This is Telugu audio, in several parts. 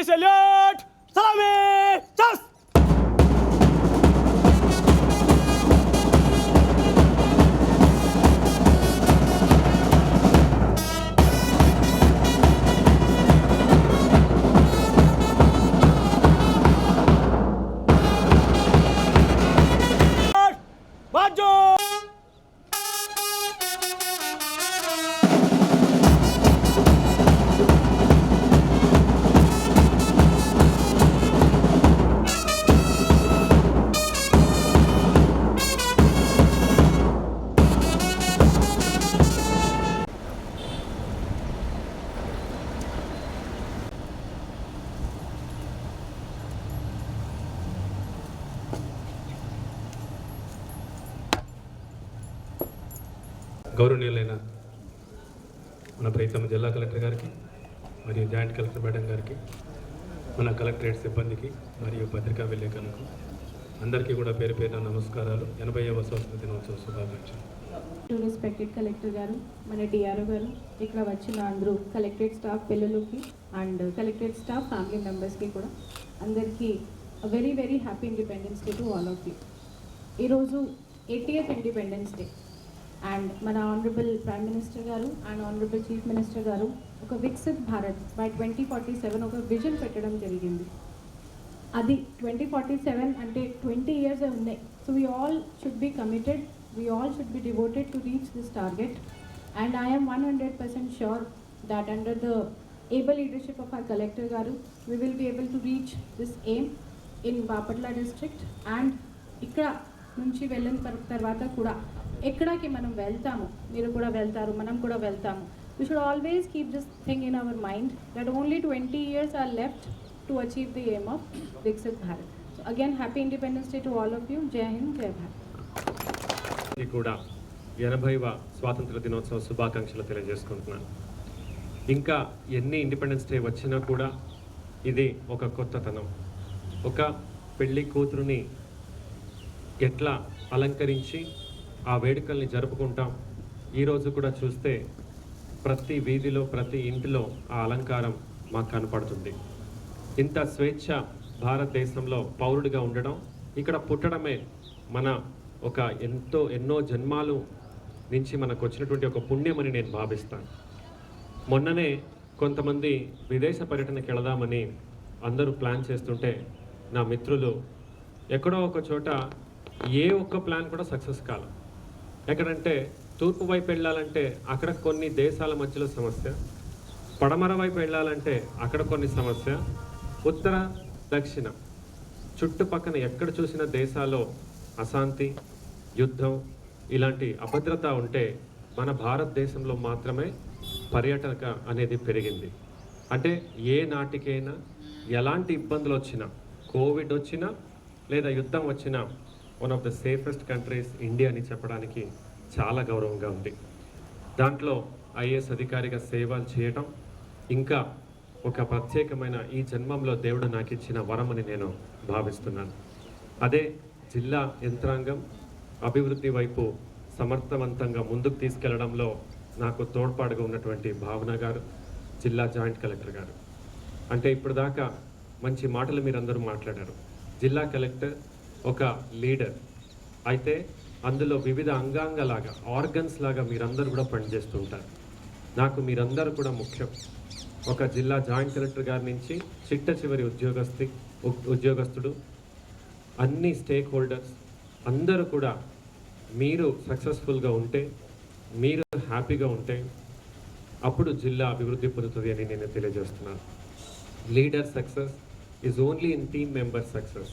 Ready, salute! Salami! Just! Bajo! గౌరవనీయులైన మన ప్రీతమ జిల్లా కలెక్టర్ గారికి మరియు జాయింట్ కలెక్టర్ మేడం గారికి, మన కలెక్టరేట్ సిబ్బందికి మరియు పత్రికా విలేకరులకు అందరికీ కూడా పేరు పేరున నమస్కారాలు. 80వ స్వాతంత్ర దినోత్సవ శుభాకాంక్షలు. రెస్పెక్టెడ్ కలెక్టర్ గారు, మన డిఆర్ఓ గారు, ఇక్కడ వచ్చిన అందరూ కలెక్టరేట్ స్టాఫ్ పిల్లలకి అండ్ కలెక్టరేట్ స్టాఫ్ ఫ్యామిలీ మెంబర్స్కి కూడా అందరికీ very very happy independence day to all of you. ఈరోజు 80th ఇండిపెండెన్స్ డే అండ్ మన ఆనరబుల్ ప్రైమ్ మినిస్టర్ గారు అండ్ ఆనరబుల్ చీఫ్ మినిస్టర్ గారు ఒక వికసిత్ భారత్ బై 2047 ఒక విజన్ పెట్టడం జరిగింది. అది 2047 అంటే 20 years ఉన్నాయి. So we all should be committed, we all should be devoted to reach this target and I am 100% sure that under the able leadership of our collector garu we will be able to reach this aim in Bapatla district and ఇక్కడ నుంచి వెళ్ళిన తర్వాత కూడా ఎక్కడికి మనం వెళ్తాము, మీరు కూడా వెళ్తారు, మనం కూడా వెళ్తాము. We should always keep this thing in our mind that only 20 years are left to achieve the aim of Viksit Bharat. So again, happy Independence Day to all of you. Jai Hind, Jai Bharat. ఇది కూడా 80వ స్వాతంత్ర దినోత్సవ శుభాకాంక్షలు తెలియజేసుకుంటున్నాను. ఇంకా ఎన్ని ఇండిపెండెన్స్ డే వచ్చినా కూడా ఇది ఒక కొత్తతనం. ఒక పెళ్లి కూతురుని ఎట్లా అలంకరించి ఆ వేడుకల్ని జరుపుకుంటాం. ఈరోజు కూడా చూస్తే ప్రతి వీధిలో ప్రతి ఇంటిలో ఆ అలంకారం మాకు కనపడుతుంది. ఇంత స్వేచ్ఛ భారతదేశంలో పౌరుడిగా ఉండడం, ఇక్కడ పుట్టడమే మన ఒక ఎన్నో జన్మాలు నుంచి మనకు వచ్చినటువంటి ఒక పుణ్యమని నేను భావిస్తాను. మొన్ననే కొంతమంది విదేశ పర్యటనకి వెళదామని అందరూ ప్లాన్ చేస్తుంటే నా మిత్రులు ఎక్కడో ఒక చోట ఏ ఒక్క ప్లాన్ కూడా సక్సెస్ కాల. ఎక్కడంటే తూర్పు వైపు వెళ్ళాలంటే అక్కడ కొన్ని దేశాల మధ్యలో సమస్య, పడమర వైపు వెళ్ళాలంటే అక్కడ కొన్ని సమస్య, ఉత్తర దక్షిణ చుట్టుపక్కన ఎక్కడ చూసిన దేశాల్లో అశాంతి, యుద్ధం, ఇలాంటి అభద్రత ఉంటే మన భారతదేశంలో మాత్రమే పర్యాటక అనేది పెరిగింది. అంటే ఏ నాటికైనా ఎలాంటి ఇబ్బందులు వచ్చినా, కోవిడ్ వచ్చినా లేదా యుద్ధం వచ్చినా one of the safest countries India అని చెప్పడానికి చాలా గౌరవంగా ఉంది. దాంట్లో ఐఏఎస్ అధికారిగా సేవలు చేయటం ఇంకా ఒక ప్రత్యేకమైన ఈ జన్మంలో దేవుడు నాకు ఇచ్చిన వరమని నేను భావిస్తున్నాను. అదే జిల్లా యంత్రాంగం అభివృద్ధి వైపు సమర్థవంతంగా ముందుకు తీసుకెళ్లడంలో నాకు తోడ్పాటుగా ఉన్నటువంటి భావన గారు, జిల్లా జాయింట్ కలెక్టర్ గారు. అంటే ఇప్పుడు దాకా మంచి మాటలు మీరందరూ మాట్లాడారు. జిల్లా కలెక్టర్ ఒక లీడర్ అయితే అందులో వివిధ అంగాంగలాగా, ఆర్గన్స్ లాగా మీరందరూ కూడా పనిచేస్తూ ఉంటారు. నాకు మీరందరూ కూడా ముఖ్యం. ఒక జిల్లా జాయింట్ కలెక్టర్ గారి నుంచి చిట్ట చివరి ఉద్యోగస్తుడు, అన్ని స్టేక్ హోల్డర్స్ అందరూ కూడా మీరు సక్సెస్ఫుల్గా ఉంటే, మీరు హ్యాపీగా ఉంటే అప్పుడు జిల్లా అభివృద్ధి పొందుతుంది అని నేను తెలియజేస్తున్నాను. Leader success is only in team member success.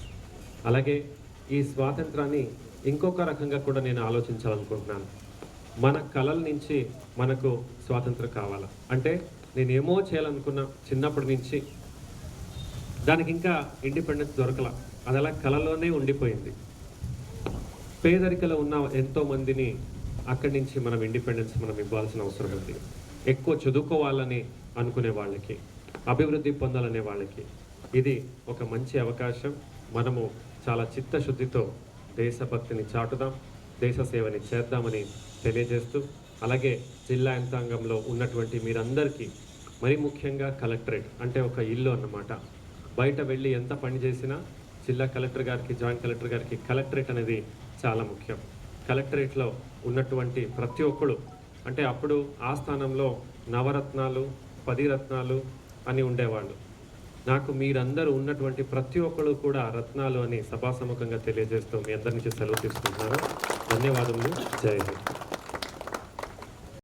అలాగే ఈ స్వాతంత్రాన్ని ఇంకొక రకంగా కూడా నేను ఆలోచించాలనుకుంటున్నాను. మన కళల నుంచి మనకు స్వాతంత్రం కావాలా అంటే నేనేమో చేయాలనుకున్నా చిన్నప్పటి నుంచి, దానికి ఇంకా ఇండిపెండెన్స్ దొరకల, అది అలా కళలోనే ఉండిపోయింది. పేదరికలో ఉన్న ఎంతోమందిని అక్కడి నుంచి మనం ఇండిపెండెన్స్ మనం ఇవ్వాల్సిన అవసరం ఉంది. ఎక్కువ చదువుకోవాలని అనుకునే వాళ్ళకి, అభివృద్ధి పొందాలనే వాళ్ళకి ఇది ఒక మంచి అవకాశం. మనము చాలా చిత్తశుద్ధితో దేశభక్తిని చాటుదాం, దేశ సేవని చేద్దామని తెలియజేస్తూ, అలాగే జిల్లా యంత్రాంగంలో ఉన్నటువంటి మీరందరికీ, మరి ముఖ్యంగా కలెక్టరేట్ అంటే ఒక ఇల్లు అన్నమాట. బయట వెళ్ళి ఎంత పని చేసినా జిల్లా కలెక్టర్ గారికి, జాయింట్ కలెక్టర్ గారికి కలెక్టరేట్ అనేది చాలా ముఖ్యం. కలెక్టరేట్లో ఉన్నటువంటి ప్రతి ఒక్కరు, అంటే అప్పుడు ఆ స్థానంలో నవరత్నాలు, 10 రత్నాలు అని ఉండేవాళ్ళు. నాకు మీరందరూ ఉన్నటువంటి ప్రతి ఒక్కరు కూడా రత్నాలు అని సభాసముఖంగా తెలియజేస్తూ మీ అందరి నుంచి సెలవు తీసుకుంటున్నాను. ధన్యవాదములు. జై హింద్.